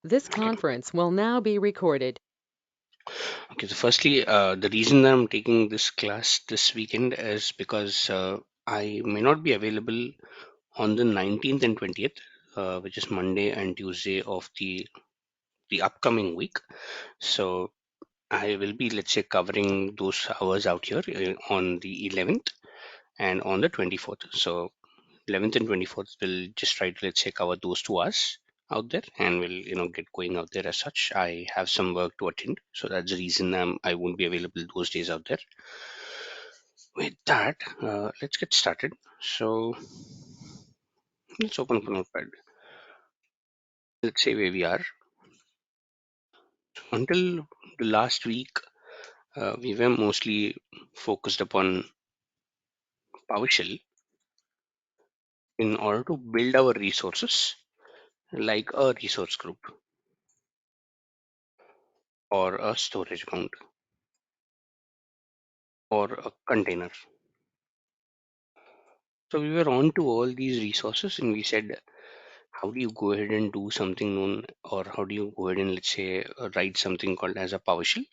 This Okay. conference will now be recorded. Okay. So, firstly, the reason that I'm taking this class this weekend is because I may not be available on the 19th and 20th, which is Monday and Tuesday of the upcoming week. So, I will be, let's say, covering those hours out here on the 11th and on the 24th. So, 11th and 24th, we'll just try to, let's say, cover those 2 hours out there, and we'll get going out there. As such, I have some work to attend, so that's the reason I won't be available those days out there. With that, let's get started. So let's open up a notepad. Let's say where we are. Until the last week, we were mostly focused upon PowerShell in order to build our resources, like a resource group or a storage account or a container. So we were on to all these resources, and we said, how do you go ahead and do something known, or how do you go ahead and, let's say, write something called as a PowerShell,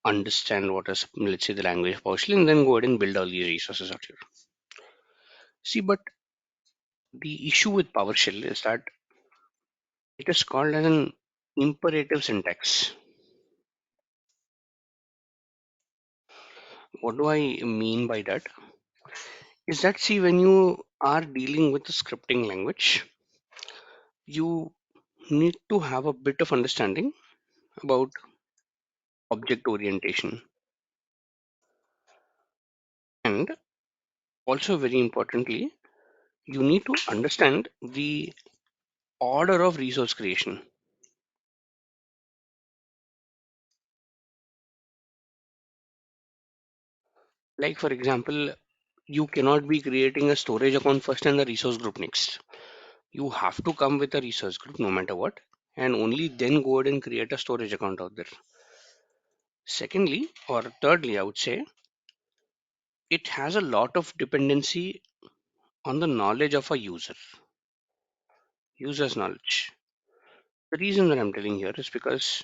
understand what is, let's say, the language of PowerShell, and then go ahead and build all these resources out here. See, but the issue with PowerShell is that it is called as an imperative syntax. What do I mean by that? Is that, see, when you are dealing with a scripting language, you need to have a bit of understanding about object orientation, and also very importantly, you need to understand the order of resource creation. Like, for example, you cannot be creating a storage account first and a resource group next. You have to come with a resource group no matter what, and only then go ahead and create a storage account out there. Secondly, or thirdly, I would say, it has a lot of dependency on the knowledge of a user's knowledge. The reason that I'm telling here is because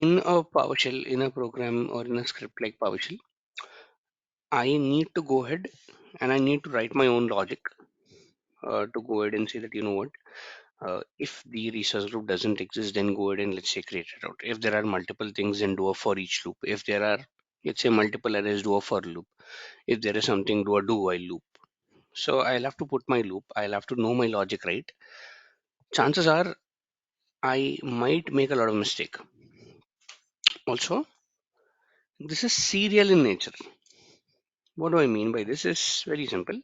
in a PowerShell, in a program or in a script like PowerShell, I need to go ahead and I need to write my own logic to go ahead and say that, you know what, if the resource group doesn't exist, then go ahead and, let's say, create it out. If there are multiple things, then do a for each loop. If there are, let's say, multiple arrays, do a for loop. If there is something, do a do while loop. So I'll have to put my loop. I'll have to know my logic right. Chances are I might make a lot of mistake. Also, this is serial in nature. What do I mean by this? Is very simple.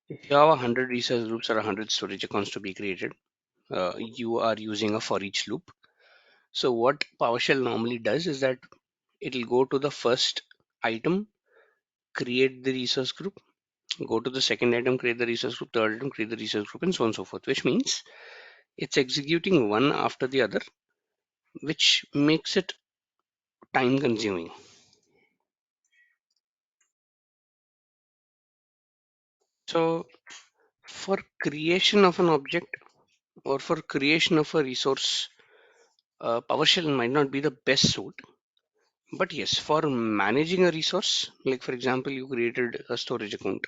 If you have 100 resource groups or 100 storage accounts to be created, you are using a for each loop. So what PowerShell normally does is that it'll go to the first item, create the resource group, go to the second item, create the resource group, third item, create the resource group, and so on and so forth, which means it's executing one after the other, which makes it time consuming. So for creation of an object or for creation of a resource, PowerShell might not be the best suit. But yes, for managing a resource, like for example, you created a storage account,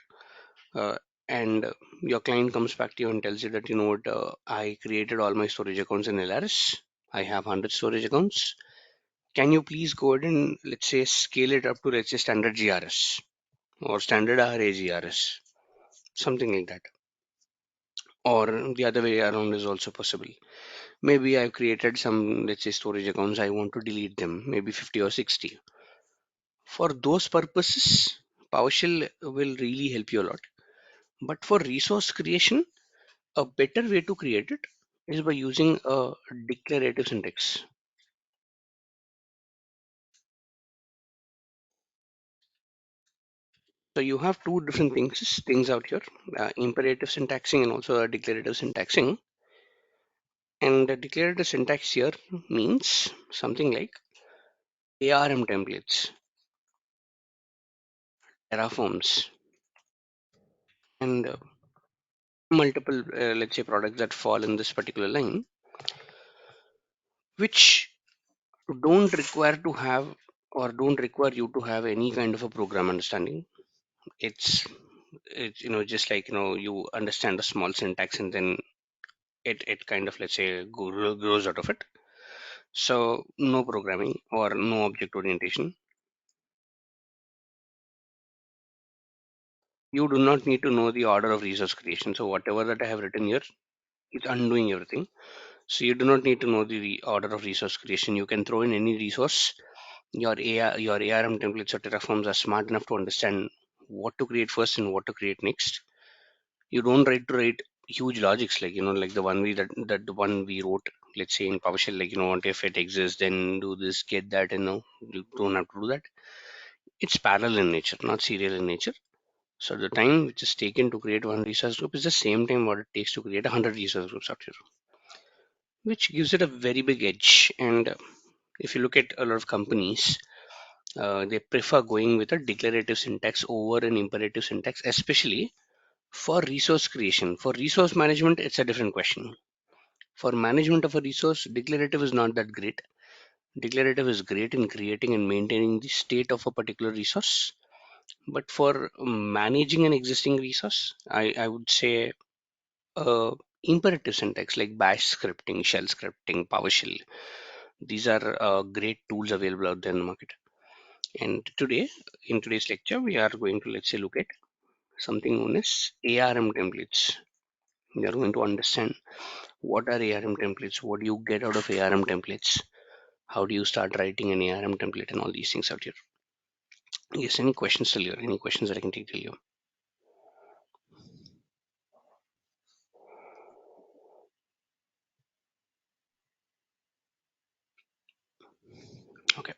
uh, and your client comes back to you and tells you that, you know what, I created all my storage accounts in LRS. I have 100 storage accounts. Can you please go ahead and, let's say, scale it up to, let's say, standard GRS or standard RA GRS, something like that. Or the other way around is also possible. Maybe I've created some, let's say, storage accounts. I want to delete them, maybe 50 or 60. For those purposes, PowerShell will really help you a lot. But for resource creation, a better way to create it is by using a declarative syntax. So you have two different things out here, imperative syntaxing and also a declarative syntaxing. And the declarative syntax here means something like ARM templates, terraforms, and multiple, let's say, products that fall in this particular line. which don't require to have or don't require you to have any kind of a program understanding. It's it's just like you understand a small syntax and then it kind of, let's say, grows out of it. So no programming or no object orientation. You do not need to know the order of resource creation. So whatever that I have written here, it's undoing everything. So you do not need to know the order of resource creation. You can throw in any resource. Your ARM templates or Terraforms are smart enough to understand what to create first and what to create next. You don't write huge logics like like the one the one we wrote, let's say in PowerShell, like what if it exists, then do this, get that, you don't have to do that. It's parallel in nature, not serial in nature. So the time which is taken to create one resource group is the same time what it takes to create 100 resource groups out here, which gives it a very big edge. And if you look at a lot of companies, they prefer going with a declarative syntax over an imperative syntax, especially for resource creation. For resource management, it's a different question. For management of a resource, declarative is not that great. Declarative is great in creating and maintaining the state of a particular resource. But for managing an existing resource, I would say imperative syntax like bash scripting, shell scripting, PowerShell. These are great tools available out there in the market. And today, in today's lecture, we are going to, let's say, look at something known as ARM templates. We are going to understand what are ARM templates, what do you get out of ARM templates, how do you start writing an ARM template, and all these things out here. Yes, any questions till here? Any questions that I can take till you? Okay,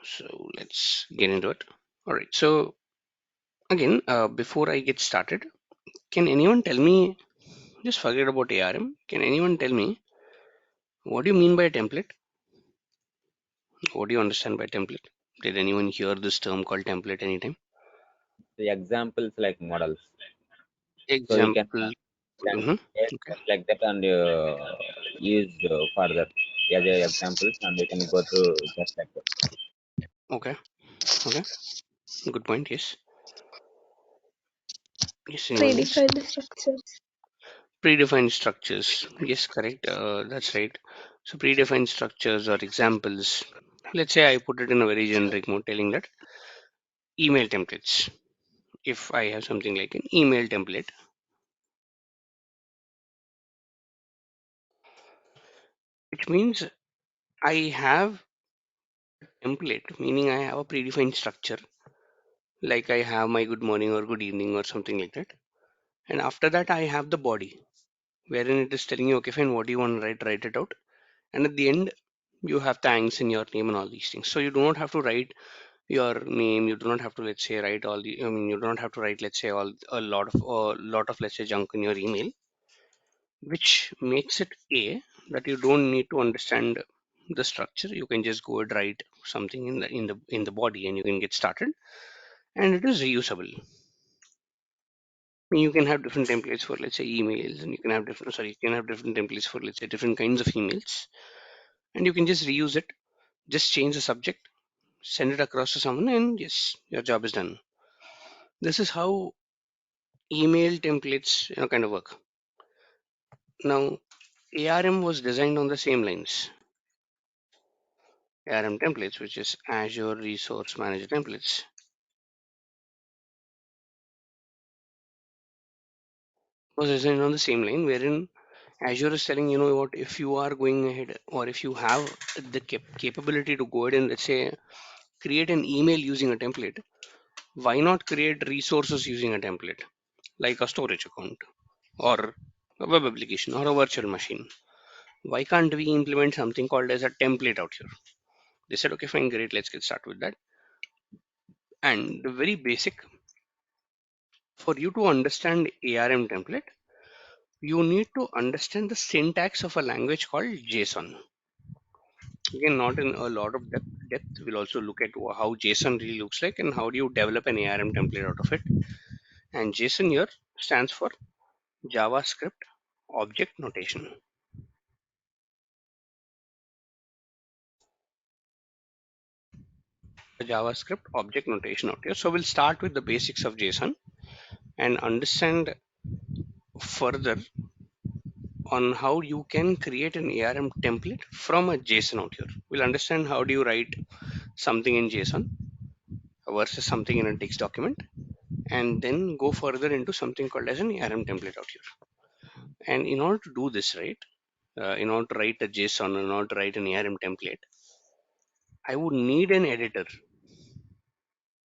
so let's get into it. All right, so again, before I get started, can anyone tell me, just forget about ARM, can anyone tell me what do you mean by a template? What do you understand by template? Did anyone hear this term called template anytime? The examples like models. So you Example. can Hmm. get Okay. like that and use further as a examples and you can go through just like that. Okay. Okay. Good point. Yes. Yes. Anyone else? Predefined structures. Predefined structures. Yes, correct. That's right. So predefined structures or examples. Let's say I put it in a very generic mode, telling that email templates. If I have something like an email template, which means I have template, meaning I have a predefined structure, like I have my good morning or good evening or something like that. And after that, I have the body, wherein it is telling you, okay, fine, what do you want to write it out. And at the end, you have thanks in your name and all these things. So you do not have to write your name. You do not have to, let's say, write all the, I mean, you do not have to write, let's say, all a lot of, let's say, junk in your email, which makes it a that you don't need to understand the structure. You can just go and write something in the body, and you can get started, and it is reusable. You can have different templates for, let's say, emails, and you can have different templates for, let's say, different kinds of emails, and you can just reuse it. Just change the subject, send it across to someone, and yes, your job is done. This is how email templates kind of work. Now, ARM was designed on the same lines. ARM templates, which is Azure Resource Manager templates, was designed on the same line, wherein Azure is telling, you know what, if you are going ahead or if you have the capability to go ahead and, let's say, create an email using a template, why not create resources using a template like a storage account or a web application or a virtual machine? Why can't we implement something called as a template out here? They said, okay, fine, great, let's get started with that. And the very basic, for you to understand ARM template, you need to understand the syntax of a language called JSON. Again, not in a lot of depth. We'll also look at how JSON really looks like and how do you develop an ARM template out of it. And JSON here stands for JavaScript Object Notation. JavaScript object notation out here. So we'll start with the basics of JSON and understand further on how you can create an ARM template from a JSON out here. We'll understand how do you write something in JSON versus something in a text document, and then go further into something called as an ARM template out here. And in order to do this, right, in order to write a JSON, in order to write an ARM template, I would need an editor.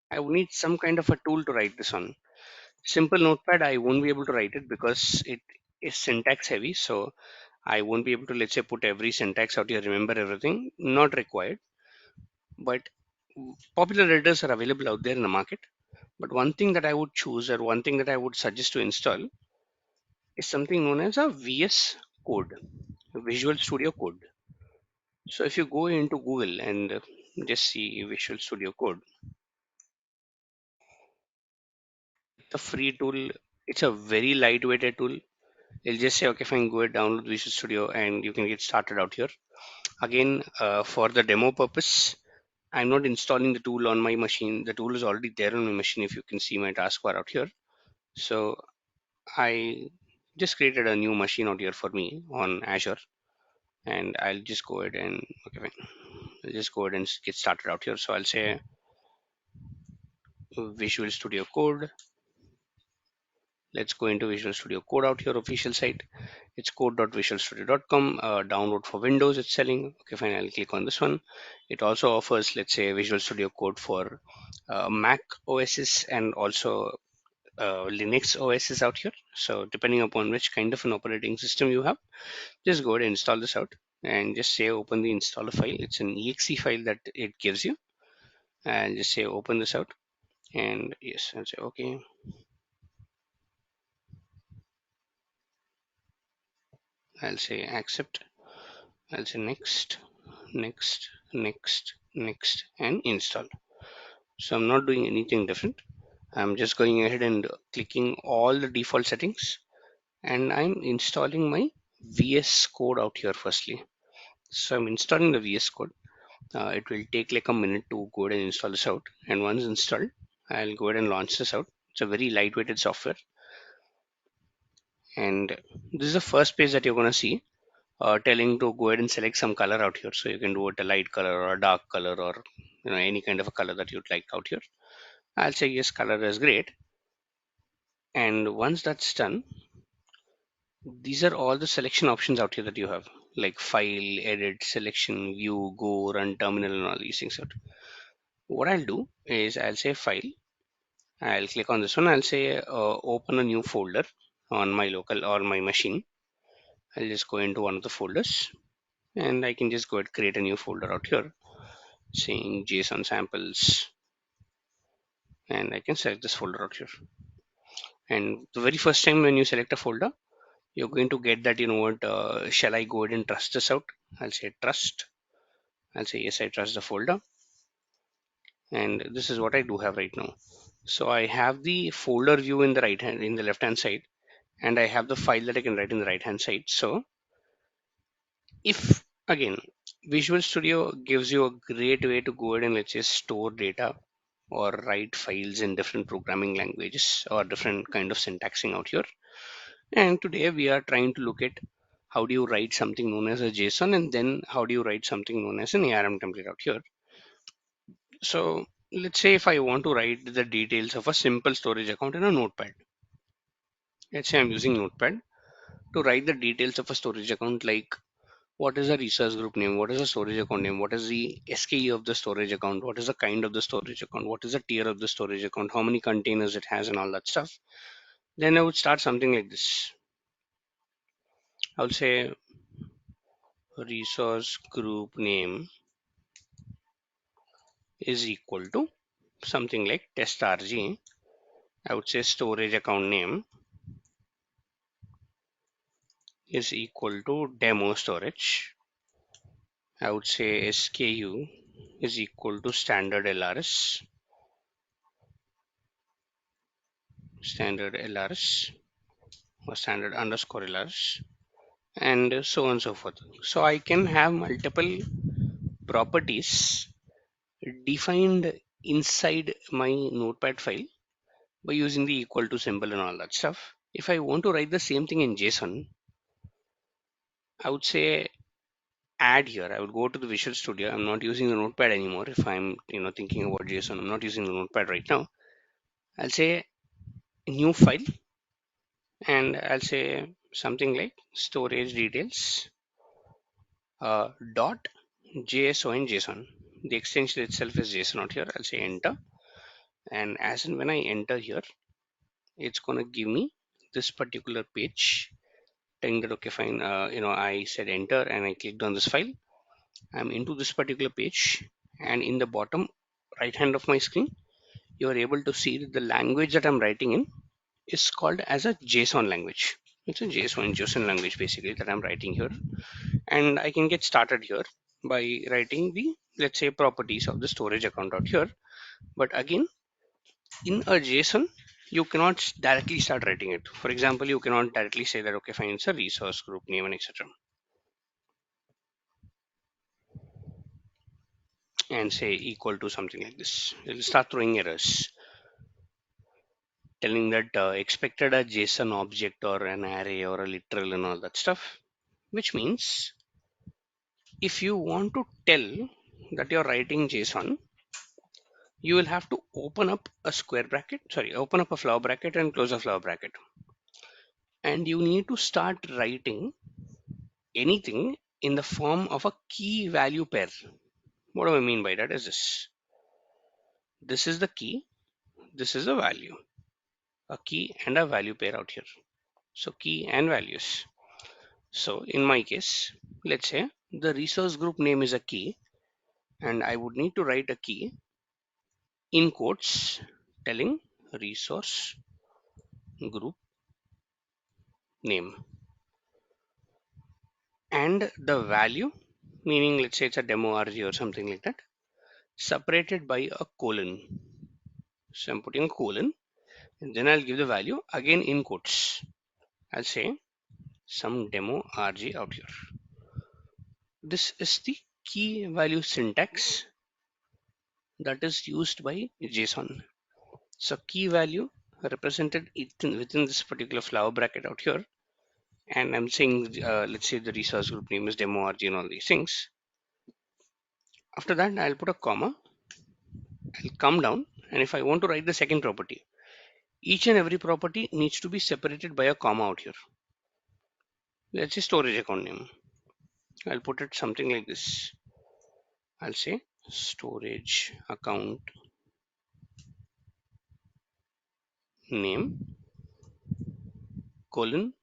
I would need some kind of a tool to write this on. Simple notepad, I won't be able to write it because it is syntax heavy. So I won't be able to, let's say, put every syntax out here, remember everything. Not required. But popular editors are available out there in the market. But one thing that I would choose, or one thing that I would suggest to install, is something known as a VS Code, Visual Studio Code. So if you go into Google and just see Visual Studio Code, the free tool, it's a very lightweighted tool. You'll just say, okay, fine, go ahead, download Visual Studio, and you can get started out here. Again, for the demo purpose, I'm not installing the tool on my machine. The tool is already there on my machine. If you can see my taskbar out here. So I just created a new machine out here for me on Azure, and I'll just go ahead and, okay, fine. I'll just go ahead and get started out here. So I'll say Visual Studio Code. Let's go into Visual Studio Code out here, official site. It's code.visualstudio.com. Download for Windows, it's selling. Okay, fine. I'll click on this one. It also offers, let's say, Visual Studio Code for Mac OSs and also Linux OSs out here. So, depending upon which kind of an operating system you have, just go ahead and install this out and just say open the installer file. It's an exe file that it gives you, and just say open this out. And yes, I'll say okay. I'll say accept. I'll say next, next, next, next, and install. So I'm not doing anything different. I'm just going ahead and clicking all the default settings, and I'm installing my VS Code out here firstly. So I'm installing the VS Code. It will take like a minute to go ahead and install this out. And once installed, I'll go ahead and launch this out. It's a very lightweighted software. And this is the first page that you're going to see, telling to go ahead and select some color out here. So you can do it a light color or a dark color, or any kind of a color that you'd like out here. I'll say yes, color is great. And once that's done, these are all the selection options out here that you have, like file, edit, selection, view, go, run, terminal, and all these things out. What I'll do is I'll say file. I'll click on this one. I'll say open a new folder on my local or my machine. I'll just go into one of the folders, and I can just go ahead and create a new folder out here saying JSON samples, and I can select this folder out here. And the very first time when you select a folder, you're going to get that, what, shall I go ahead and trust this out? I'll say trust. I'll say yes, I trust the folder. And this is what I do have right now. So I have the folder view in the left hand side, and I have the file that I can write in the right hand side. So if again, Visual Studio gives you a great way to go ahead and, let's say, store data or write files in different programming languages or different kind of syntaxing out here. And today we are trying to look at how do you write something known as a JSON, and then how do you write something known as an ARM template out here. So let's say if I want to write the details of a simple storage account in a notepad. Let's say I'm using notepad to write the details of a storage account, like what is the resource group name, what is the storage account name, what is the SKU of the storage account, what is the kind of the storage account, what is the tier of the storage account, how many containers it has, and all that stuff. Then I would start something like this. I'll say resource group name is equal to something like test.rg. I would say storage account name is equal to demo storage. I would say SKU is equal to standard LRS, standard LRS, or standard underscore LRS, and so on and so forth. So I can have multiple properties defined inside my notepad file by using the equal to symbol and all that stuff. If I want to write the same thing in JSON, I would say add here. I would go to the Visual Studio. I'm not using the notepad anymore. If I'm thinking about JSON, I'm not using the notepad right now. I'll say new file, and I'll say something like storage details dot JSON JSON. The extension itself is JSON out here. I'll say enter, and as and when I enter here, it's gonna give me this particular page telling that okay fine, I said enter and I clicked on this file. I'm into this particular page, and in the bottom right hand of my screen you are able to see that the language that I'm writing in is called as a JSON language. It's a JSON language basically that I'm writing here, and I can get started here by writing the, let's say, properties of the storage account out here. But again, in a JSON, you cannot directly start writing it. For example, you cannot directly say that okay fine, it's a resource group name and etc. and say equal to something like this. It'll start throwing errors telling that expected a JSON object or an array or a literal and all that stuff, which means if you want to tell that you're writing JSON, you will have to open up a square bracket, sorry, open up a flower bracket and close a flower bracket. And you need to start writing anything in the form of a key value pair. What do I mean by that is this. This is the key, this is the value, a key and a value pair out here. So key and values. So in my case, let's say the resource group name is a key, and I would need to write a key in quotes telling resource group name, and the value, meaning let's say it's a demo RG or something like that, separated by a colon. So I'm putting a colon, and then I'll give the value again in quotes. I'll say some demo RG out here. This is the key value syntax that is used by JSON. So key value represented within this particular flower bracket out here, and I'm saying let's say the resource group name is demo RG and all these things. After that, I'll put a comma. I'll come down, and if I want to write the second property, each and every property needs to be separated by a comma out here. Let's say storage account name. I'll put it something like this. I'll say storage account name colon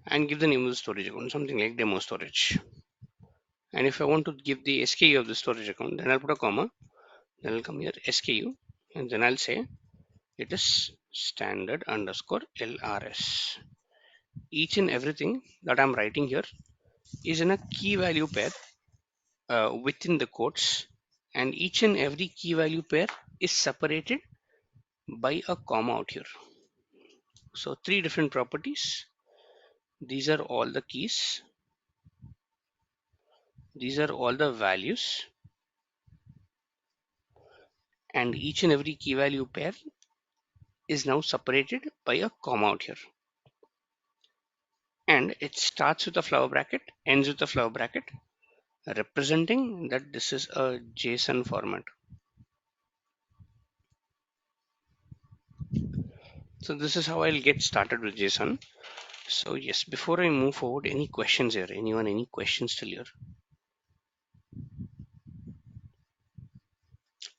and give the name of the storage account, something like demo storage. And if I want to give the SKU of the storage account, then I'll put a comma, then I'll come here SKU, and then I'll say it is standard underscore LRS. Each and everything that I'm writing here is in a key value pair within the quotes, and each and every key value pair is separated by a comma out here. So three different properties. These are all the keys. These are all the values, and each and every key value pair is now separated by a comma out here. And it starts with a flower bracket, ends with a flower bracket, representing that this is a JSON format. So this is how I'll get started with JSON. So yes, before I move forward, any questions here? Anyone, any questions till here?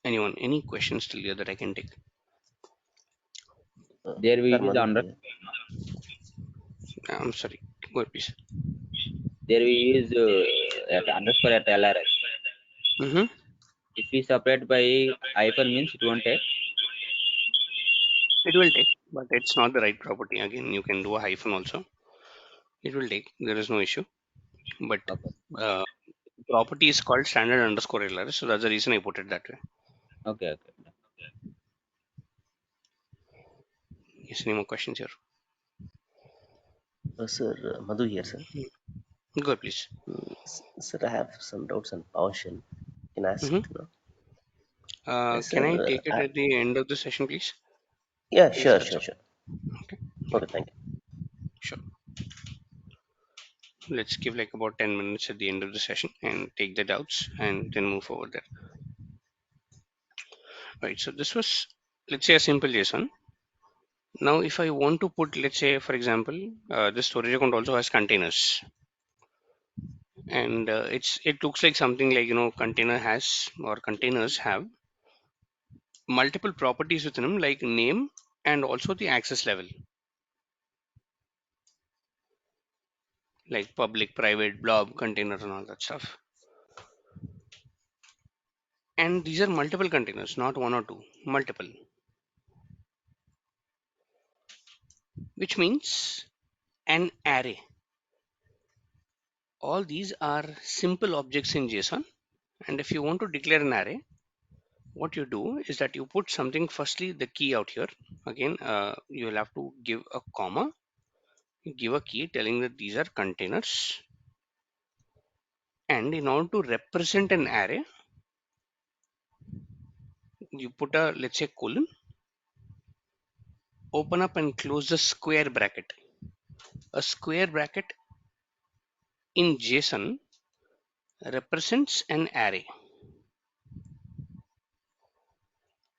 Anyone, any questions till here that I can take? There we Sir, use Madhu under here. I'm sorry, go ahead please. there we use at underscore at LRS. Mm-hmm. If we separate by hyphen means it won't take. It will take, but it's not the right property. Again, you can do a hyphen also. It will take, there is no issue. But Okay. uh, property is called standard underscore LR, so that's the reason I put it that way. Okay. Okay. Yes, any more questions here? Sir, Madhu here, sir. Go ahead, please. Sir, I have some doubts on PowerShell. Can I ask Mm-hmm. now? Yes, Can I sir. take it at the end of the session, please? Yeah, If sure, that's sure, okay. sure. Okay. Yeah, Okay, thank you. sure. Let's give like about 10 minutes at the end of the session and take the doubts and then move forward there. Right. So this was, let's say, a simple JSON. Now, if I want to put, let's say, for example, the storage account also has containers, and it looks like something like container has or containers have multiple properties within them, like name and also the access level, like public, private, blob, container, and all that stuff. And these are multiple containers, not one or two, multiple, which means an array. All these are simple objects in JSON. And if you want to declare an array, what you do is that you put something, firstly, the key out here. Again, you will have to give a comma, give a key telling that these are containers. And in order to represent an array, you put a, let's say, colon, open up and close the square bracket. A square bracket in JSON represents an array.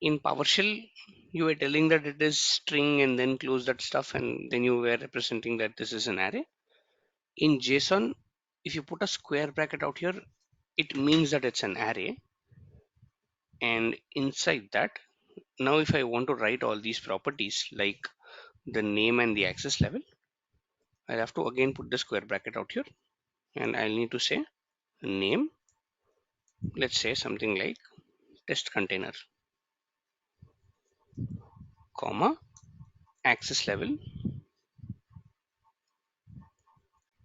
In PowerShell, you were telling that it is string and then close that stuff, and then you were representing that this is an array. In JSON, if you put a square bracket out here, it means that it's an array. And inside that, now if I want to write all these properties like the name and the access level, I'll have to again put the square bracket out here, and I'll need to say name, let's say something like test container, comma, access level,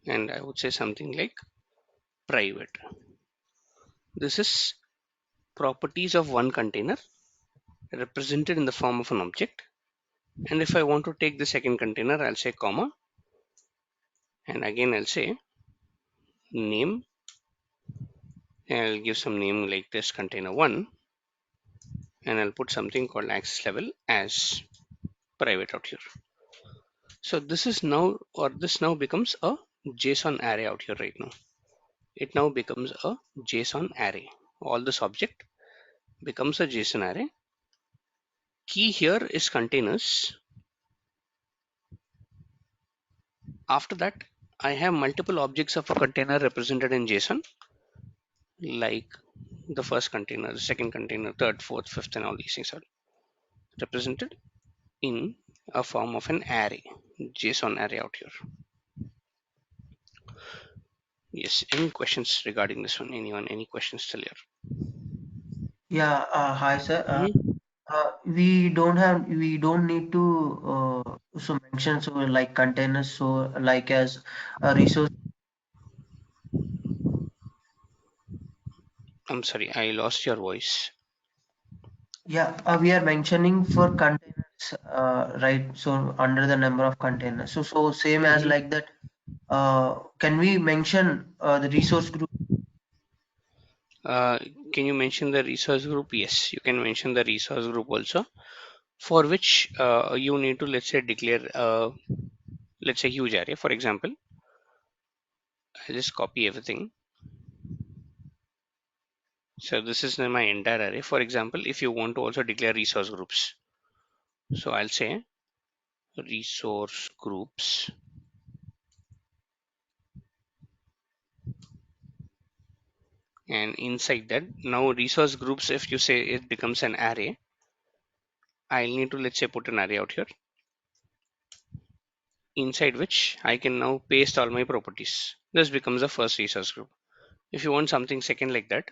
and I would say something like private. This is properties of one container represented in the form of an object. And if I want to take the second container, I'll say comma, and again I'll say name, and I'll give some name like this container 1, and I'll put something called access level as private out here. So this is now, or this now becomes a JSON array out here right now. It now becomes a JSON array. All this object becomes a JSON array. Key here is containers. After that, I have multiple objects of a container represented in JSON, like the first container, the second container, third, fourth, fifth, and all these things are represented in a form of an array, JSON array out here. Yes, any questions regarding this one? Anyone, any questions still here? Yeah, hi sir. Mhm. We don't need to so mention so like containers so like as a resource. I'm sorry, I lost your voice. Yeah, we are mentioning for containers, right? So under the number of containers. So same as Mhm. like that. Can we mention the resource group? Uh, can you mention the resource group? Yes, you can mention the resource group also, for which you need to, let's say, declare, let's say, huge array. For example, I'll just copy everything. So this is my entire array. For example, if you want to also declare resource groups, so I'll say resource groups, and inside that, now resource groups, if you say it becomes an array, I'll need to, let's say, put an array out here, inside which I can now paste all my properties. This becomes the first resource group. If you want something second like that,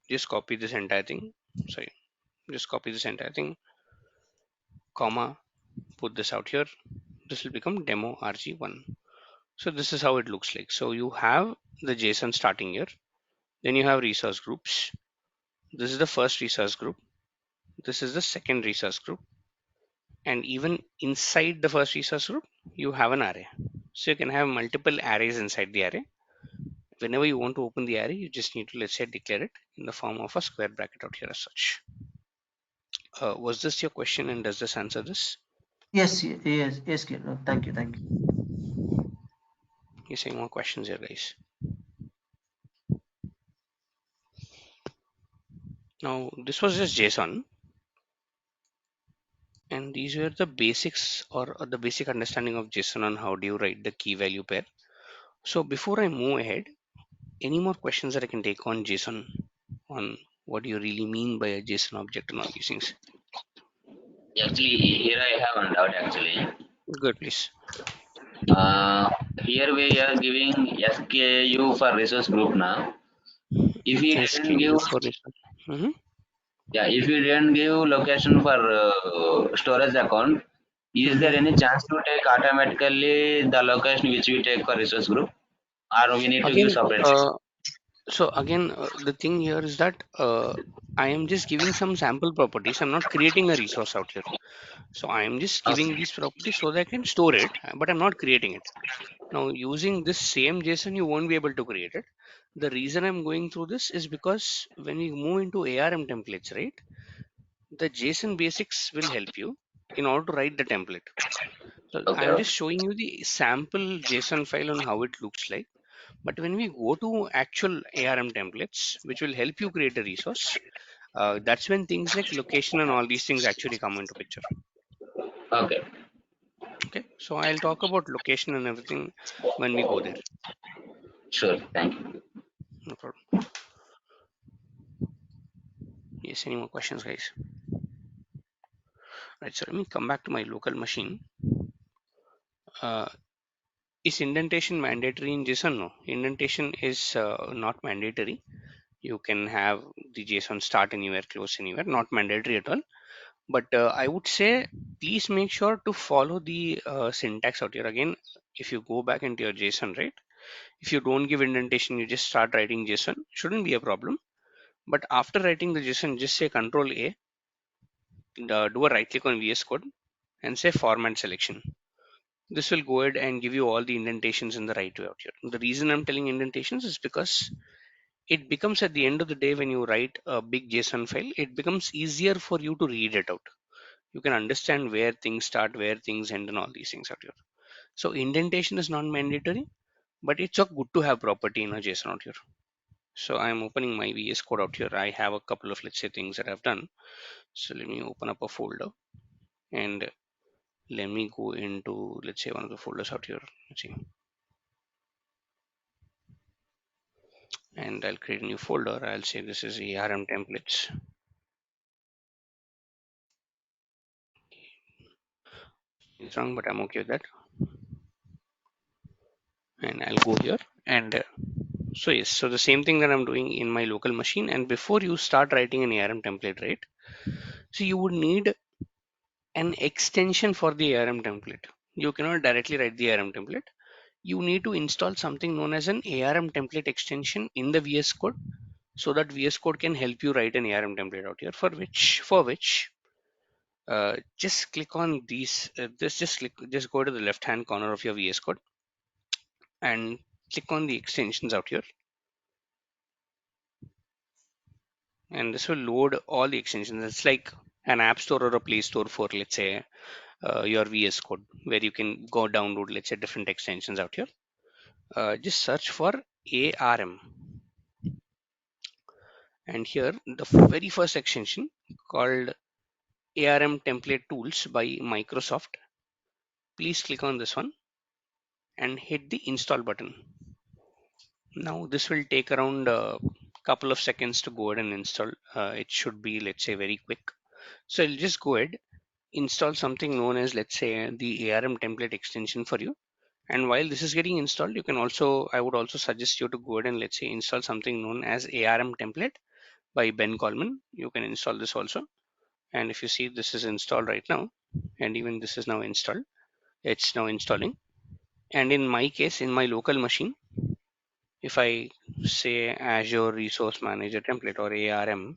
just copy this entire thing. Sorry, just copy this entire thing, comma, put this out here. This will become demo rg1. So this is how it looks like. So you have the JSON starting here. Then you have resource groups. This is the first resource group. This is the second resource group. And even inside the first resource group, you have an array. So you can have multiple arrays inside the array whenever you want to open the array, you just need to, let's say, declare it in the form of a square bracket out here as such. Was this your question, and does this answer this? Yes, Kiran. Thank you, thank you. You're saying more questions here, guys. Now, this was just JSON, and these were the basics or the basic understanding of JSON on how do you write the key value pair. So before I move ahead, any more questions that I can take on JSON, on what do you really mean by a JSON object and all these things? Actually, here I have one doubt actually. Good, please. Uh, Here we are giving SKU for resource group now. If we didn't give, SKU for resource. Mhm. yeah, if we didn't give location for storage account, is there Mhm. any chance to take automatically the location which we take for resource group, or we need to give Again, separate? the thing here is that I am just giving some sample properties. I'm not creating a resource out here. So I am just giving Okay, these properties so that I can store it, but I'm not creating it. Now, using this same JSON, you won't be able to create it. The reason I'm going through this is because when you move into ARM templates, right, the JSON basics will help you in order to write the template. So okay, I'm just okay, showing you the sample JSON file on how it looks like. But when we go to actual ARM templates, which will help you create a resource, that's when things like location and all these things actually come into picture. okay. Okay, so I'll talk about location and everything when we go there. Sure, thank you. No problem. Yes, any more questions, guys? Right, so let me come back to my local machine. Uh, is indentation mandatory in JSON? No, indentation is not mandatory. You can have the JSON start anywhere, close anywhere, not mandatory at all. But I would say please make sure to follow the syntax out here. Again, if you go back into your JSON, right? If you don't give indentation, you just start writing JSON, shouldn't be a problem. But after writing the JSON, just say Control A, do a right click on VS Code and say format selection. This will go ahead and give you all the indentations in the right way out here. The reason I'm telling indentations is because it becomes at the end of the day when you write a big JSON file, it becomes easier for you to read it out. You can understand where things start, where things end, and all these things out here. So indentation is not mandatory, but it's a good to have property in a JSON out here. So I'm opening my VS Code out here. I have a couple of, let's say, things that I've done. So let me open up a folder and let me go into, let's say, one of the folders out here. Let's see. And I'll create a new folder. I'll say this is ARM templates. It's wrong, but I'm okay with that. And I'll go here. And so yes, so the same thing that I'm doing in my local machine. And before you start writing an ARM template, right? So you would need an extension for the ARM template. You cannot directly write the ARM template. You need to install something known as an ARM template extension in the VS Code so that VS Code can help you write an ARM template out here. For which just click on these. Just go to the left hand corner of your VS Code and click on the extensions out here, and this will load all the extensions. It's like an app store or a play store for, let's say, your VS Code, where you can go download, let's say, different extensions out here. Just search for ARM, and here the very first extension called ARM Template Tools by Microsoft. Please click on this one and hit the install button. Now this will take around a couple of seconds to go ahead and install. It should be, let's say, very quick. So I'll just go ahead, install something known as, let's say, the ARM template extension for you. And while this is getting installed, I would also suggest you to go ahead and, let's say, install something known as ARM template by Ben Coleman. You can install this also. And if you see, this is installed right now, and even this is now installed. It's now installing. And in my case, in my local machine, if I say Azure Resource Manager template or ARM,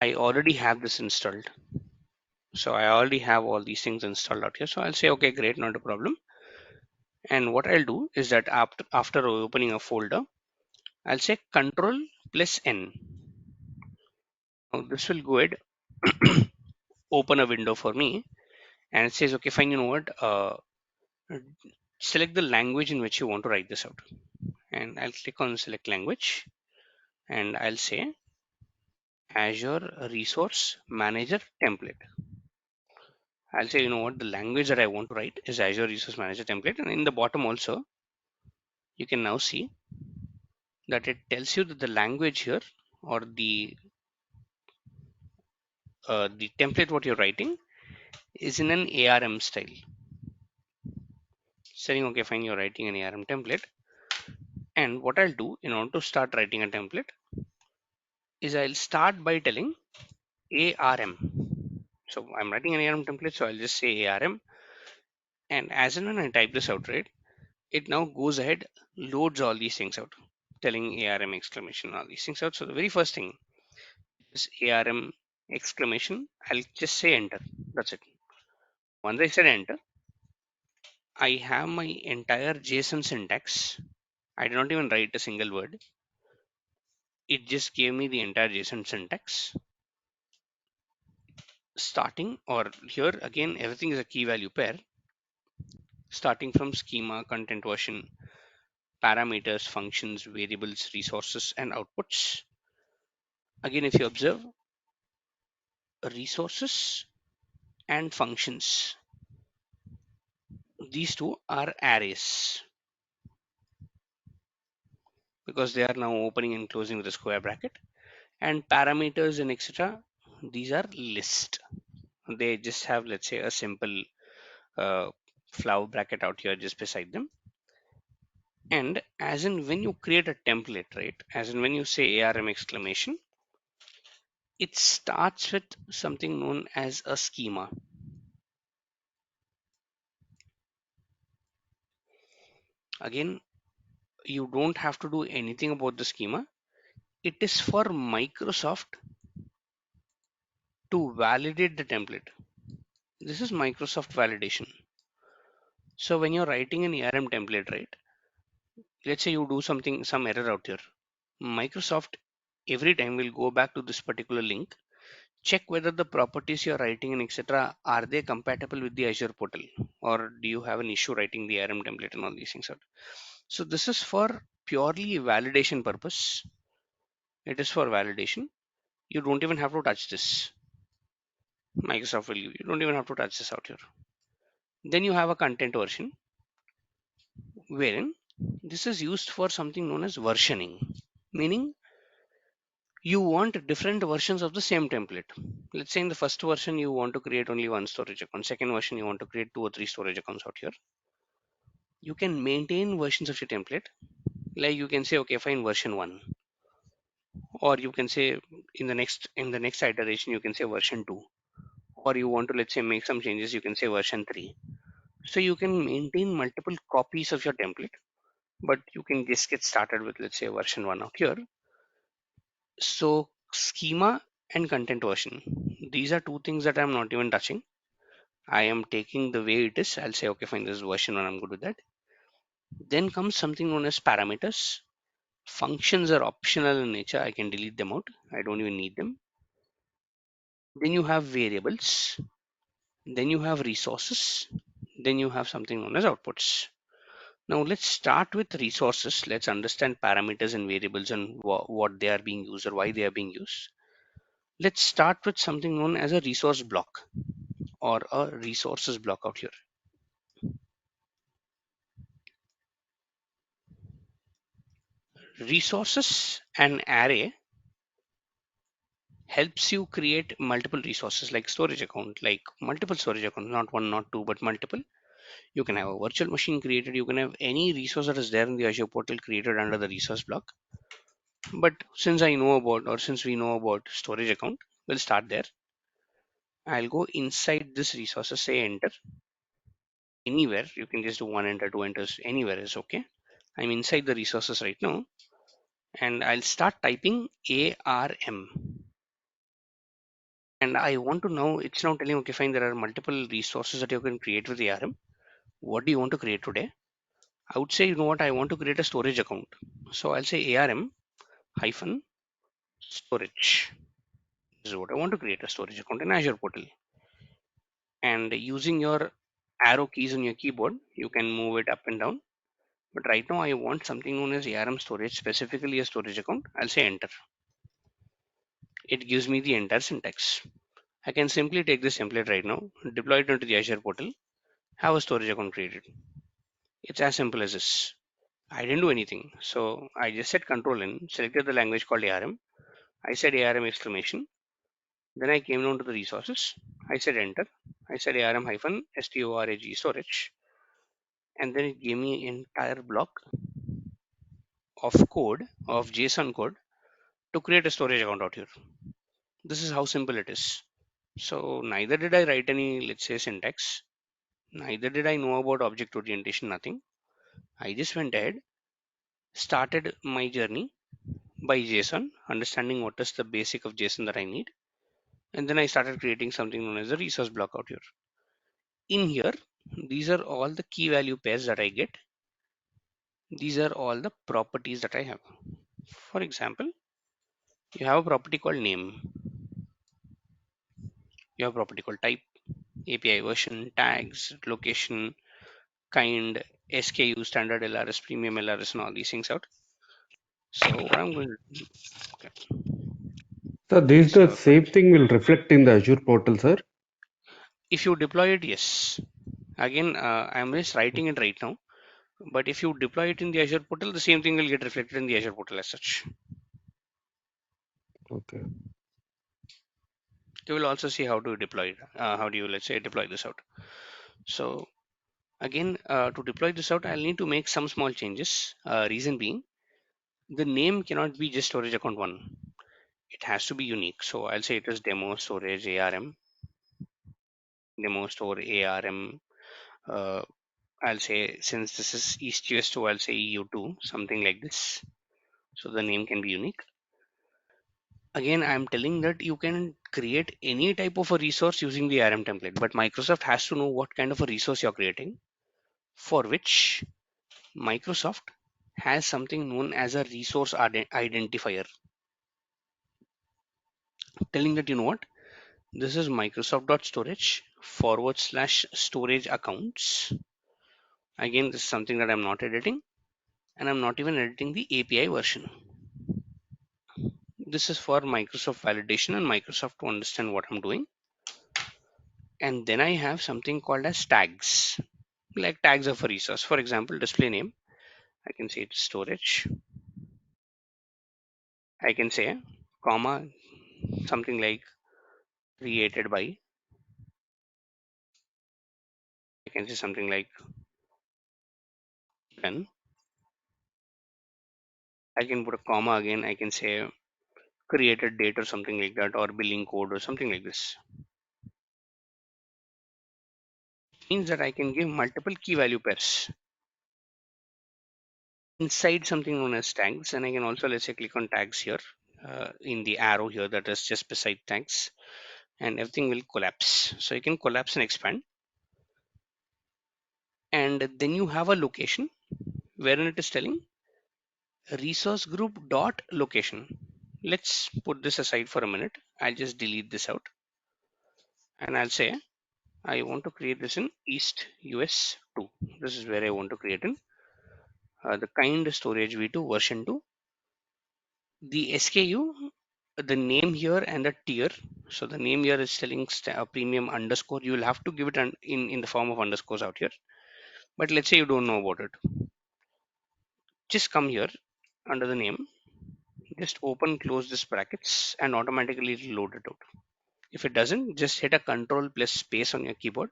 I already have this installed. So I already have all these things installed out here. So I'll say, okay, great, not a problem. And what I'll do is that after opening a folder, I'll say Control plus N. Now this will go ahead, open a window for me, and it says, okay, fine, you know what? Select the language in which you want to write this out. And I'll click on select language, and I'll say Azure Resource Manager template. I'll say, you know what, the language that I want to write is Azure Resource Manager template. And in the bottom also, you can now see that it tells you that the language here, or the template what you're writing, is in an ARM style. Saying, okay, fine, you're writing an ARM template. And what I'll do in order to start writing a template is I'll start by telling ARM. So I'm writing an ARM template, so I'll just say ARM. And as and when I type this out, right, it now goes ahead, loads all these things out, telling ARM exclamation, all these things out. So the very first thing is ARM exclamation. I'll just say enter. That's it. Once I said enter, I have my entire JSON syntax. I did not even write a single word. It just gave me the entire JSON syntax. Starting, or here again, everything is a key value pair. Starting from schema, content version, parameters, functions, variables, resources, and outputs. Again, if you observe, resources and functions, these two are arrays because they are now opening and closing with a square bracket. And parameters and etc., these are list. They just have, let's say, a simple flower bracket out here just beside them. And as in when you create a template, right, as in when you say ARM exclamation, it starts with something known as a schema. Again, you don't have to do anything about the schema. It is for Microsoft to validate the template. This is Microsoft validation. So when you're writing an ARM template, right, let's say you do something, some error out here, Microsoft every time will go back to this particular link, check whether the properties you're writing and etc., are they compatible with the Azure portal, or do you have an issue writing the ARM template and all these things out. So this is for purely validation purpose. It is for validation. You don't even have to touch this. Microsoft will, you don't even have to touch this out here. Then you have a content version wherein this is used for something known as versioning, meaning you want different versions of the same template. Let's say in the first version you want to create only one storage account, second version you want to create 2 or 3 storage accounts out here. You can maintain versions of your template, like you can say, okay, fine, version 1, or you can say in the next iteration you can say version 2, or you want to, let's say, make some changes, you can say version 3. So you can maintain multiple copies of your template, but you can just get started with, let's say, version 1 out here. So schema and content version, these are two things that I'm not even touching. I am taking the way it is. I'll say, okay, fine, this is version 1, I'm good with that. Then comes something known as parameters. Functions are optional in nature. I can delete them out. I don't even need them. Then you have variables. Then you have resources. Then you have something known as outputs. Now let's start with resources. Let's understand parameters and variables and what they are being used or why they are being used. Let's start with something known as a resource block or a resources block out here. Resources, an array, helps you create multiple resources like storage account, like multiple storage accounts, not one, not two, but multiple. You can have a virtual machine created. You can have any resource that is there in the Azure portal created under the resource block. But since I know about, or since we know about storage account, we'll start there. I'll go inside this resources, say enter. Anywhere, you can just do one enter, two enters, anywhere is okay. I'm inside the resources right now, and I'll start typing ARM. And I want to know, it's now telling, okay, fine, there are multiple resources that you can create with ARM. What do you want to create today? I would say, you know what, I want to create a storage account. So I'll say ARM hyphen storage. This is what I want to create, a storage account in Azure portal. And using your arrow keys on your keyboard, you can move it up and down. But right now I want something known as ARM storage, specifically a storage account. I'll say enter. It gives me the entire syntax. I can simply take this template right now, deploy it into the Azure portal, have a storage account created. It's as simple as this. I didn't do anything. So I just said control N, selected the language called ARM. I said ARM exclamation. Then I came down to the resources. I said enter. I said ARM hyphen storage storage. And then it gave me an entire block of code, of JSON code to create a storage account out here. This is how simple it is. So neither did I write any, let's say, syntax. Neither did I know about object orientation, nothing. I just went ahead, started my journey by JSON, understanding what is the basic of JSON that I need. And then I started creating something known as a resource block out here. In here, these are all the key value pairs that I get. These are all the properties that I have. For example, you have a property called name. You have a property called type, API version, tags, location, kind, SKU, standard LRS, premium LRS, and all these things out. So what I'm going to, okay. So this the So same thing will reflect in the Azure portal, sir. if you deploy it, yes. Again, I'm just writing it right now. But if you deploy it in the Azure portal, the same thing will get reflected in the Azure portal as such. Okay. You will also see how to deploy it. How do you, let's say, deploy this out? So again, to deploy this out, I'll need to make some small changes. Reason being, the name cannot be just storage account one. It has to be unique. So I'll say it is demo storage ARM, demo store ARM. Uh, I'll say since this is East US2, I'll say EU2, something like this. So the name can be unique. Again, I'm telling that you can create any type of a resource using the ARM template, but Microsoft has to know what kind of a resource you're creating, for which Microsoft has something known as a resource identifier, telling that, you know what, this is Microsoft.storage / storage accounts. Again, this is something that I'm not editing, and I'm not even editing the API version. This is for Microsoft validation and Microsoft to understand what I'm doing. And then I have something called as tags, like tags of a resource. For example, display name, I can say it's storage. I can say comma, something like created by. I can say something like done. I can put a comma again. I can say created date or something like that, or billing code or something like this. It means that I can give multiple key value pairs inside something known as tags. And I can also, let's say, click on tags here in the arrow here that is just beside tags, and everything will collapse. So you can collapse and expand. And then you have a location wherein it is telling resource group dot location. Let's put this aside for a minute. I'll just delete this out, and I'll say I want to create this in East US 2. This is where I want to create in the kind storage v2 version 2. The SKU, the name here and the tier. So the name here is telling premium underscore. You will have to give it in the form of underscores out here. But let's say you don't know about it. Just come here under the name, just open close this brackets, and automatically it'll load it out. If it doesn't, just hit a control plus space on your keyboard,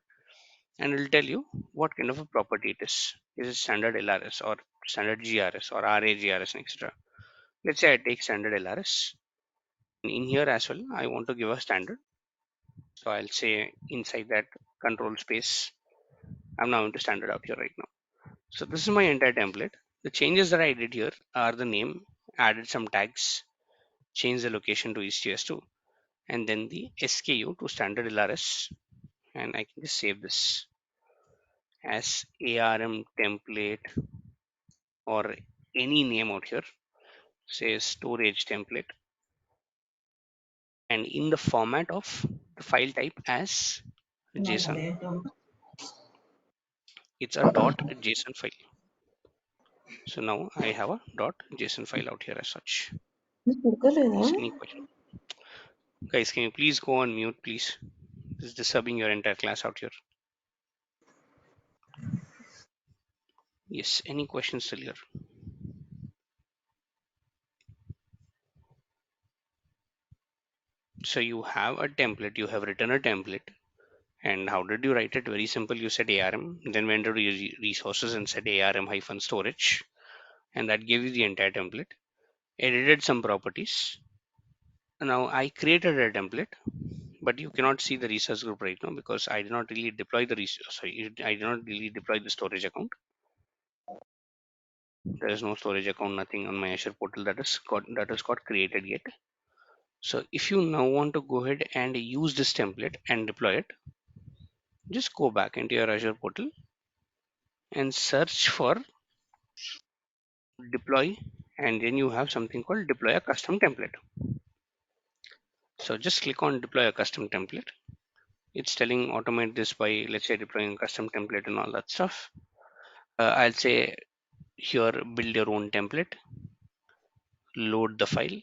and it'll tell you what kind of a property it is. Is it standard LRS or standard GRS or RAGRS, etc. Let's say I take standard LRS. In here as well, I want to give a standard. So I'll say inside that control space, I'm now into standard out here right now. So this is my entire template. The changes that I did here are the name, added some tags, change the location to ECS2, and then the SKU to standard LRS. And I can just save this as ARM template or any name out here, say storage template, and in the format of the file type as JSON. It's a .json file. So now I have a .json file out here as such. Yes, any question? Guys, can you please go on mute, please? This is disturbing your entire class out here. Yes, any questions still here? So you have a template, you have written a template. And how did you write it? Very simple. You said ARM, then went to resources and said ARM hyphen storage. And that gave you the entire template. Edited some properties. Now I created a template, but you cannot see the resource group right now because I did not really deploy the I did not really deploy the storage account. There is no storage account, nothing on my Azure portal that is got created yet. So if you now want to go ahead and use this template and deploy it, just go back into your Azure portal and search for deploy, and then you have something called deploy a custom template. So just click on deploy a custom template. It's telling automate this by, let's say, deploying a custom template and all that stuff. I'll say here build your own template, load the file,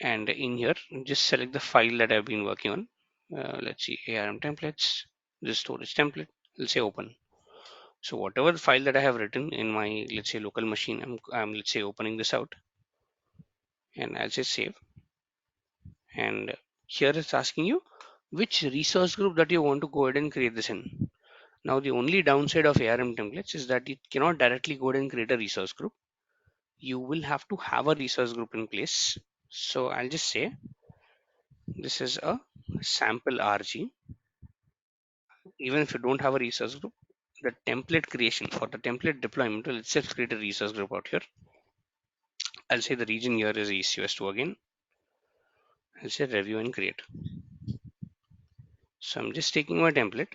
and in here just select the file that I've been working on. Let's see, ARM templates, this storage template. Let's say open. So whatever file that I have written in my, let's say, local machine, I'm let's say opening this out, and I'll say save. And here it's asking you which resource group that you want to go ahead and create this in. Now the only downside of ARM templates is that you cannot directly go ahead and create a resource group. You will have to have a resource group in place. So I'll just say this is a sample RG. Even if you don't have a resource group, the template creation or the template deployment will itself create a resource group out here. I'll say the region here is East US 2 again. I'll say review and create. So I'm just taking my template,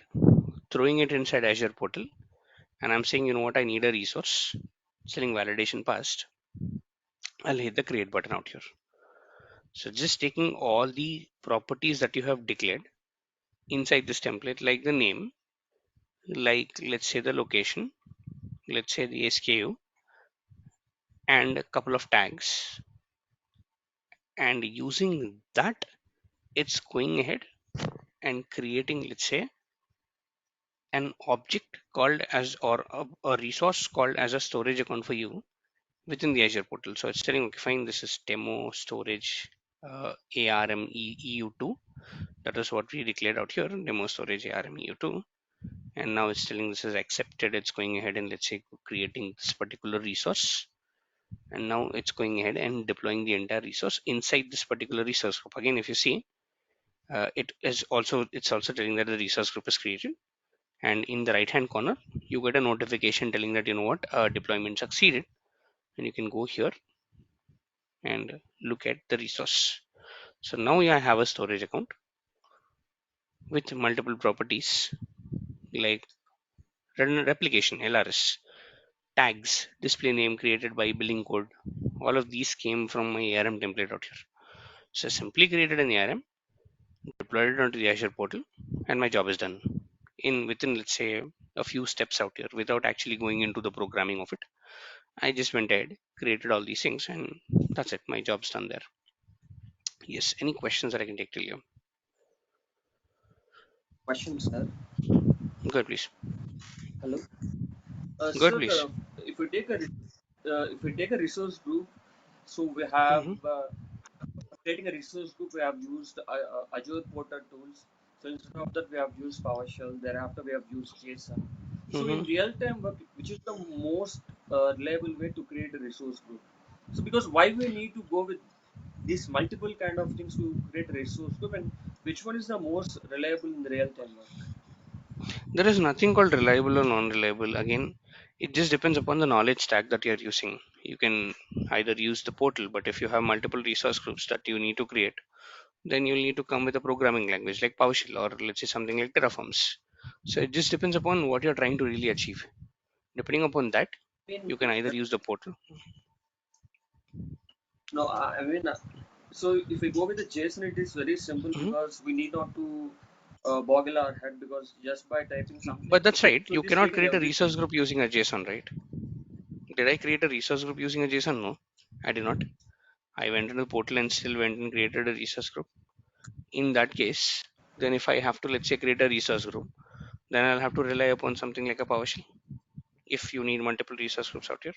throwing it inside Azure portal, and I'm saying, you know what, I need a resource. Selling validation passed. I'll hit the create button out here. So just taking all the properties that you have declared inside this template, like the name, like let's say the location, let's say the SKU, and a couple of tags, and using that, it's going ahead and creating, let's say, an object called as, or a resource called as a storage account for you within the Azure portal. So it's telling, okay, fine, this is demo storage ARM EU2. That is what we declared out here, demo storage ARM EU2. And now it's telling this is accepted. It's going ahead and let's say creating this particular resource. And now it's going ahead and deploying the entire resource inside this particular resource group. Again, if you see, it's also telling that the resource group is created. And in the right hand corner, you get a notification telling that, you know what, deployment succeeded. And you can go here and look at the resource. So now I have a storage account with multiple properties like replication, LRS, tags, display name created by billing code. All of these came from my ARM template out here. So I simply created an ARM, deployed it onto the Azure portal, and my job is done. Within let's say a few steps out here without actually going into the programming of it. I just went ahead, created all these things, and that's it. My job's done there. Yes, any questions that I can take till you? Question, sir. Go ahead, please. Hello. Go ahead, Sir, please. if we take a resource group, so we have Mm-hmm. creating a resource group. We have used Azure Portal tools. So instead of that, we have used PowerShell. Thereafter, we have used JSON. So in Mm-hmm. real-time work, which is the most reliable way to create a resource group? So because why we need to go with these multiple kind of things to create a resource group, and which one is the most reliable in the real-time work? There is nothing called reliable or non-reliable. Again, it just depends upon the knowledge stack that you're using. You can either use the portal, but if you have multiple resource groups that you need to create, then you'll need to come with a programming language like PowerShell or let's say something like Terraforms. So it just depends upon what you're trying to really achieve. Depending upon that, mean, You can either use the portal. no, I mean, so if we go with the JSON, it is very simple Mhm. because we need not to boggle our head because just by typing something, But that's okay, right. so You it is cannot taken create a everything. resource group using a JSON, right? Did I create a resource group using a JSON? No, I did not. I went into the portal and still went and created a resource group. In that case, then if I have to, let's say, create a resource group, then I'll have to rely upon something like a PowerShell if you need multiple resource groups out here.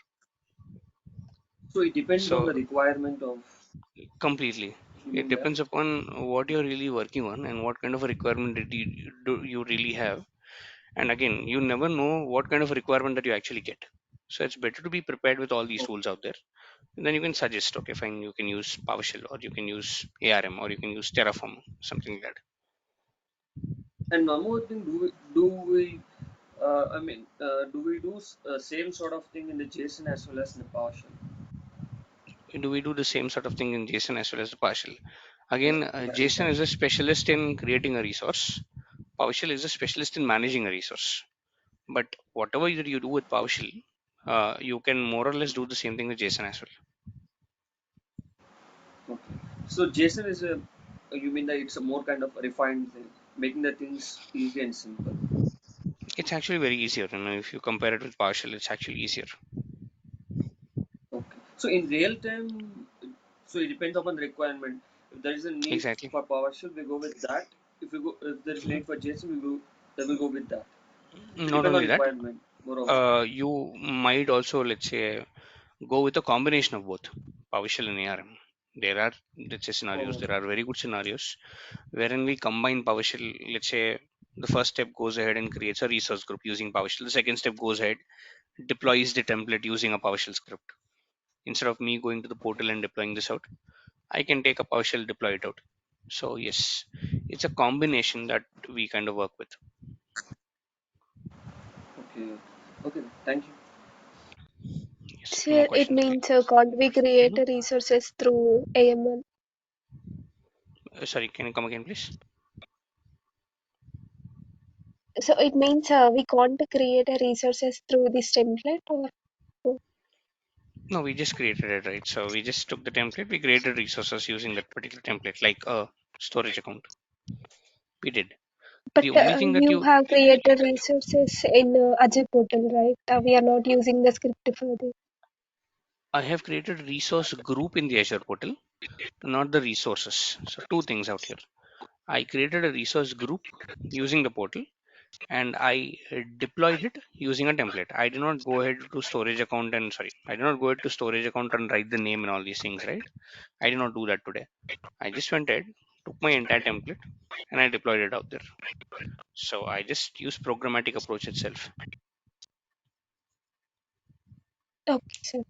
So it depends on So the requirement of, completely, you it mean that? depends upon what you're really working on and what kind of a requirement do you really have. And again, you never know what kind of requirement that you actually get. So it's better to be prepared with all these Oh, tools out there. And then you can suggest, okay, fine, you can use PowerShell or you can use ARM or you can use Terraform, something like that. and one more thing, do we do same sort of thing in the JSON as well as in the PowerShell? Do we do the same sort of thing in JSON as well as the PowerShell? Again, Yeah, JSON is exactly. a specialist in creating a resource. PowerShell is a specialist in managing a resource. But whatever that you do with PowerShell, you can more or less do the same thing with JSON as well. Okay. So JSON is a, you mean that it's a more kind of a refined thing, making the things easy and simple. It's actually very easier. If you compare it with PowerShell, it's actually easier. Okay. So in real time, so it depends upon the requirement. If there is a need Exactly. for PowerShell, we go with that. If there is Mhm. need for JSON, then we go with that. It Not depends on only that, requirement, moreover. you might also, let's say, go with a combination of both PowerShell and ARM. There are, let's say, scenarios. Oh, There are very good scenarios wherein we combine PowerShell. Let's say the first step goes ahead and creates a resource group using PowerShell. The second step goes ahead, deploys the template using a PowerShell script. Instead of me going to the portal and deploying this out, I can take a PowerShell, deploy it out. So yes, it's a combination that we kind of work with. okay. Okay. Thank you. Yes, more So it questions, means please. can't we create Mhm. resources through AML? Sorry, can you come again, please? So it means we can't create a resources through this template or No, we just created it, right? So we just took the template, we created resources using that particular template, like a storage account. We did. but The only thing that you you, have created resources in Azure portal, right? We are not using the script for this. I have created resource group in the Azure portal, not the resources. So two things out here. I created a resource group using the portal and I deployed it using a template. I did not go ahead to storage account and sorry, I did not go ahead to storage account and write the name and all these things, right? I did not do that today. I just went ahead, took my entire template and I deployed it out there. So I just use programmatic approach itself. Okay, so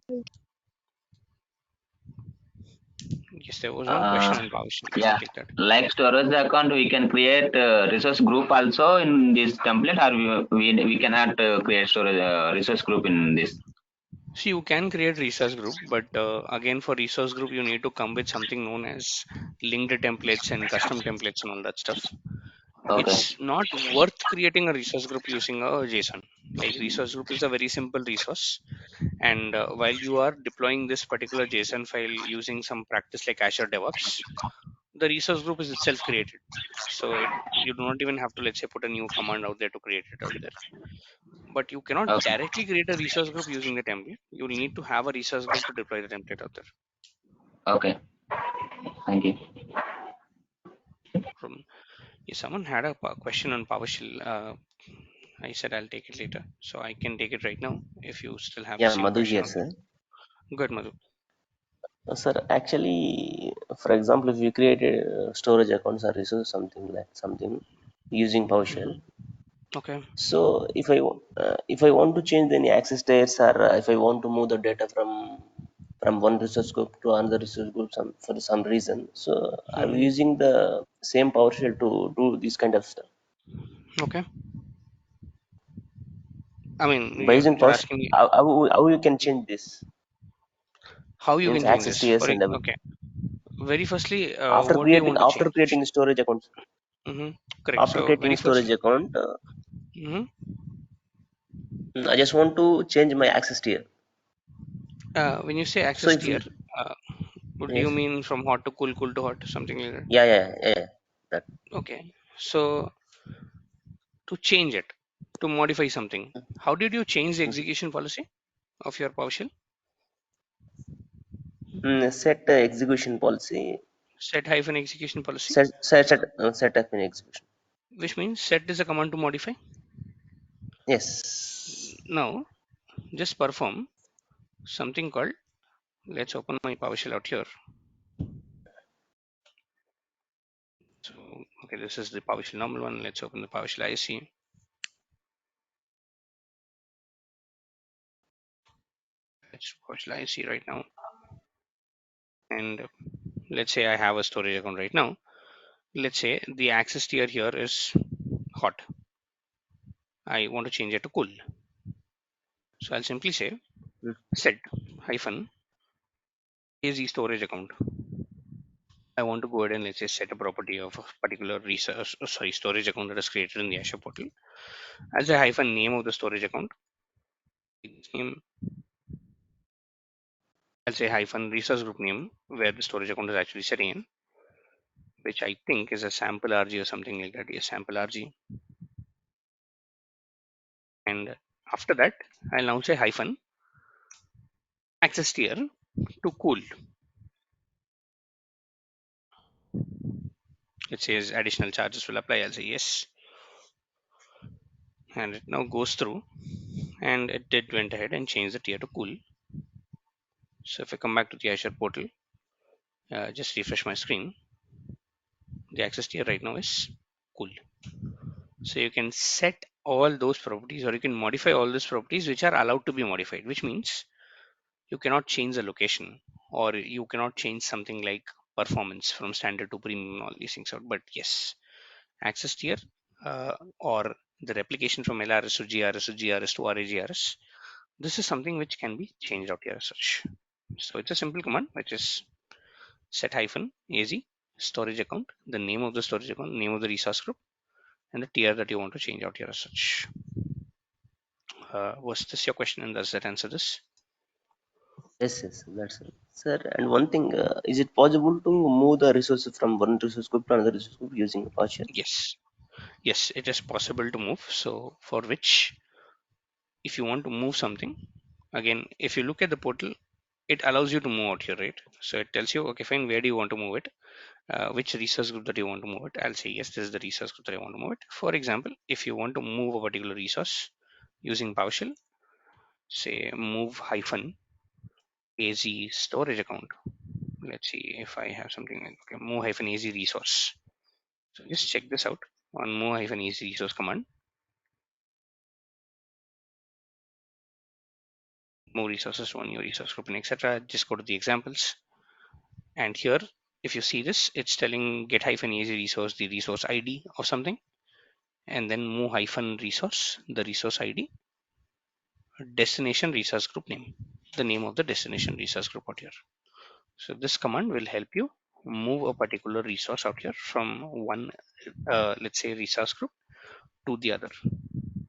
Yes, there was one Uh, question on PowerShell. I'll yeah, take that. like storage account, we can create resource group also in this template, or we cannot create storage resource group in this. So you can create resource group, but again for resource group you need to come with something known as linked templates and custom templates and all that stuff. Okay, It's not worth creating a resource group using a JSON. Like resource group is a very simple resource, and while you are deploying this particular JSON file using some practice like Azure DevOps, the resource group is itself created. So you do not even have to, let's say, put a new command out there to create it out there. But you cannot okay, directly create a resource group using the template. You'll need to have a resource group to deploy the template out there. okay. Thank you. From yeah, someone had a question on PowerShell. I said I'll take it later, so I can take it right now if you still have the Yeah, same Madhu question here, on that. sir. Good, Madhu. Sir, actually, for example, if you create a storage accounts or resource something using PowerShell, Hmm. Okay. so if I want to change any access layers or if I want to move the data from one resource group to another resource group for some reason, so I'm Hmm. using the same PowerShell to do this kind of stuff. Okay. I mean, By using you're PowerShell, asking me how you can change this how you means can change access this. layers and Okay. Very firstly, after what do you creating want to change? storage accounts, Hmm. Correct. after So creating very storage firstly, account. hmm I just want to change my access tier. When you say So access if tier, we, do you yes, mean from hot to cool, cool to hot, something like that? yeah, that. Okay. So to change it, to modify something, how did you change the Mhm. execution policy of your PowerShell? Set execution policy. Set hyphen execution policy, Set up in execution. which means set is a command to modify. Yes. Now just perform something called, let's open my PowerShell out here. So, okay, this is the PowerShell normal one. Let's open the PowerShell IC. It's PowerShell IC right now. And let's say I have a storage account right now. Let's say the access tier here is hot. I want to change it to cool. So I'll simply say Mm. set hyphen is the storage account. I want to go ahead and let's say set a property of a particular resource, storage account that is created in the Azure portal. I'll say hyphen name of the storage account. Name, I'll say hyphen resource group name where the storage account is actually setting in, which I think is a sample RG or something like that. Yes, sample RG. And after that, I'll now say hyphen access tier to cool. It says additional charges will apply. I'll say yes. And it now goes through and it did went ahead and changed the tier to cool. So if I come back to the Azure portal, just refresh my screen, the access tier right now is cool. So you can set all those properties or you can modify all those properties which are allowed to be modified, which means you cannot change the location or you cannot change something like performance from standard to premium, all these things out. But yes, access tier or the replication from LRS to GRS to GRS to RAGRS, this is something which can be changed out here as such. So it's a simple command which is set hyphen AZ storage account, the name of the storage account, name of the resource group, and the tier that you want to change out here as such. Was this your question and does that answer this? Yes, that's right. Sir, and one thing, is it possible to move the resources from one resource group to another resource group using PowerShell? Yes, yes, it is possible to move. So for which, if you want to move something, again, if you look at the portal, it allows you to move out here, right? So it tells you, okay, fine, where do you want to move it? Which resource group that you want to move it? I'll say yes, this is the resource group that I want to move it. For example, if you want to move a particular resource using PowerShell, say move hyphen AZ storage account. Let's see if I have something like, okay, move hyphen AZ resource. So just check this out on move hyphen AZ resource command. Move resources to one new resource group and etc. Just go to the examples. And here, if you see this, it's telling get hyphen AZ resource, the resource ID of something, and then move hyphen resource, the resource ID, destination resource group name, the name of the destination resource group out here. So this command will help you move a particular resource out here from one, let's say resource group to the other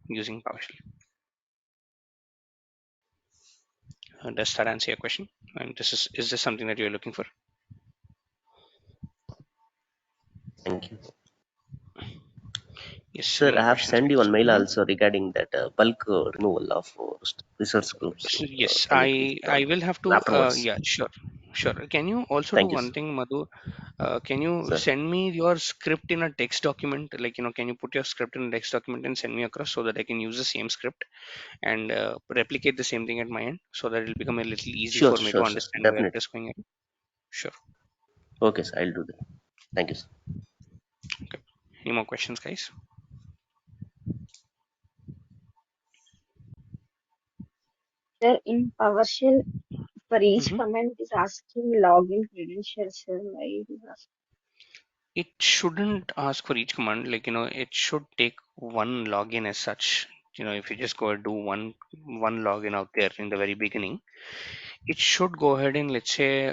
using PowerShell. Does that answer your question? And is this something that you're looking for? Thank you. Yes, any Sir, I more have questions, sent you one guys? mail Mhm. also regarding that bulk removal of resource groups. So yes, Can you please I will have to. afterwards? Yeah, sure, sure. Can you also do Thank you, one sir. thing, Madhu? Can you Sir. send me your script in a text document? Like, can you put your script in a text document and send me across so that I can use the same script and replicate the same thing at my end so that it'll become a little easy Sure, for me to sure, sir. understand where it Definitely. is going in. Sure. Okay, sir. I'll do that. Thank you, sir. Okay. Any more questions, guys? Sir, in PowerShell, for each Hmm. command, it is asking login credentials, sir. Why it is asking? It shouldn't ask for each command. Like, it should take one login as such. If you just go and do one login out there in the very beginning, it should go ahead and let's say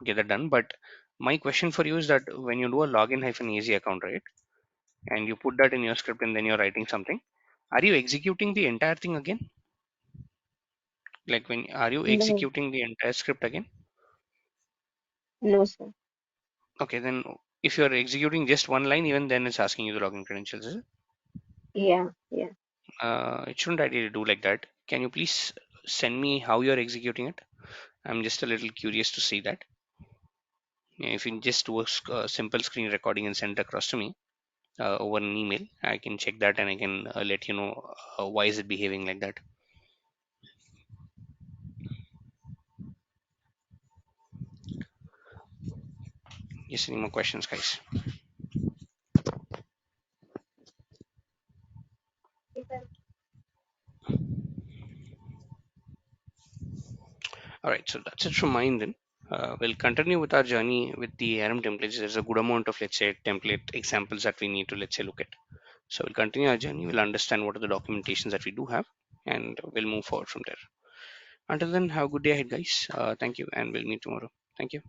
get that done. But my question for you is that when you do a login hyphen easy account, right, and you put that in your script and then you're writing something, Are you executing the entire thing again? Like when are you No, executing the entire script again? no, sir. Okay, then if you're executing just one line, even then it's asking you the login credentials, is it? Yeah, yeah. It shouldn't ideally do like that. Can you please send me how you're executing it? I'm just a little curious to see that. Yeah, if you just do a simple screen recording and send it across to me over an email, I can check that and I can let you know why is it behaving like that. Yes, any more questions, guys? All right, so that's it from mine then. We'll continue with our journey with the ARM templates. There's a good amount of, let's say, template examples that we need to, let's say, look at. So we'll continue our journey. We'll understand what are the documentations that we do have, and we'll move forward from there. Until then, have a good day ahead, guys. Thank you, and we'll meet tomorrow. Thank you.